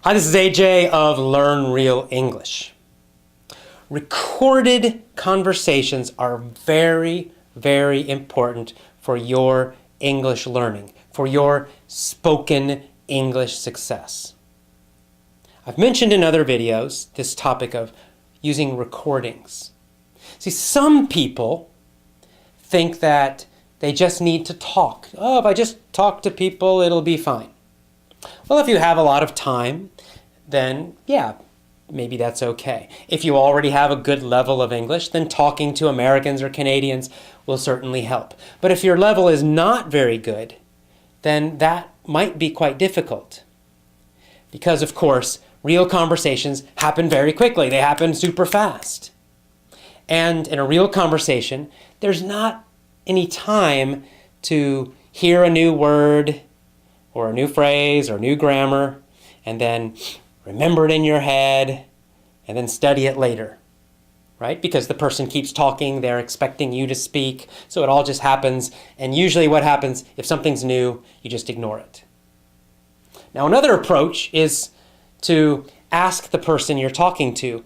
Hi, this is AJ of Learn Real English. Recorded conversations are very, very important for your English learning, for your spoken English success. I've mentioned in other videos this topic of using recordings. See, some people think that they just need to talk. Oh, if I just talk to people, it'll be fine. Well, if you have a lot of time, then yeah, maybe that's okay. If you already have a good level of English, then talking to Americans or Canadians will certainly help. But if your level is not very good, then that might be quite difficult. Because, of course, real conversations happen very quickly. They happen super fast. And in a real conversation, there's not any time to hear a new word or a new phrase or new grammar and then remember it in your head and then study it later, right? Because the person keeps talking, they're expecting you to speak, so it all just happens. And usually what happens, if something's new, you just ignore it. Now, another approach is to ask the person you're talking to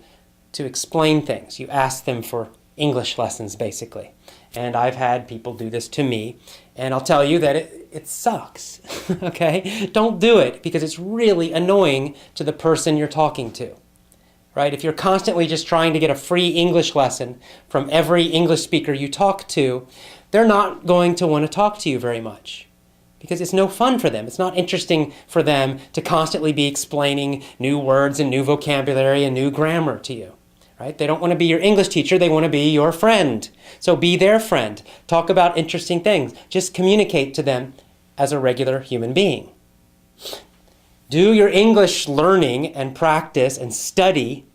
explain things. You ask them for English lessons, basically. And I've had people do this to me, and I'll tell you that it sucks, okay? Don't do it, because it's really annoying to the person you're talking to, right? If you're constantly just trying to get a free English lesson from every English speaker you talk to, they're not going to want to talk to you very much, because it's no fun for them. It's not interesting for them to constantly be explaining new words and new vocabulary and new grammar to you. Right? They don't want to be your English teacher, they want to be your friend. So be their friend. Talk about interesting things. Just communicate to them as a regular human being. Do your English learning and practice and study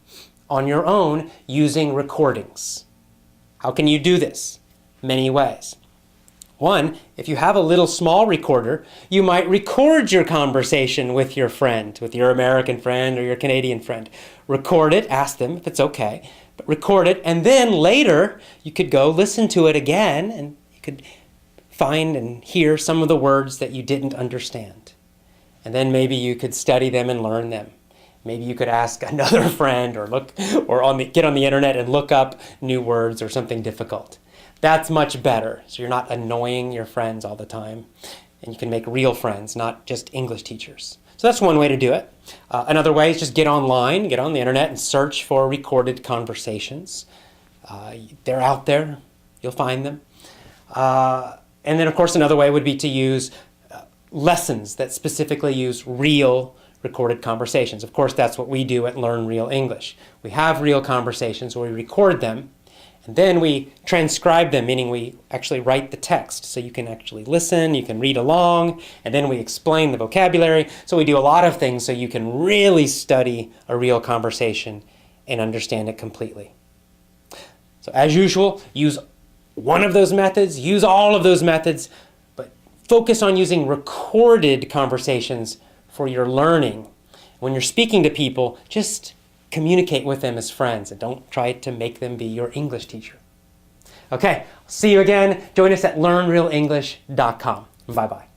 on your own using recordings. How can you do this? Many ways. One, if you have a little small recorder, you might record your conversation with your friend, with your American friend or your Canadian friend. Record it, ask them if it's okay, but record it, and then later you could go listen to it again and you could find and hear some of the words that you didn't understand. And then maybe you could study them and learn them. Maybe you could ask another friend or get on the internet and look up new words or something difficult. That's much better, so you're not annoying your friends all the time, and you can make real friends, not just English teachers. So that's one way to do it. Another way is just get online, get on the internet, and search for recorded conversations. They're out there. You'll find them. And then, of course, another way would be to use lessons that specifically use real recorded conversations. Of course, that's what we do at Learn Real English. We have real conversations where we record them, and then we transcribe them, meaning we actually write the text. So you can actually listen, you can read along, and then we explain the vocabulary. So we do a lot of things so you can really study a real conversation and understand it completely. So as usual, use one of those methods, use all of those methods, but focus on using recorded conversations for your learning. When you're speaking to people, just communicate with them as friends and don't try to make them be your English teacher. Okay, see you again. Join us at learnrealenglish.com. Bye-bye.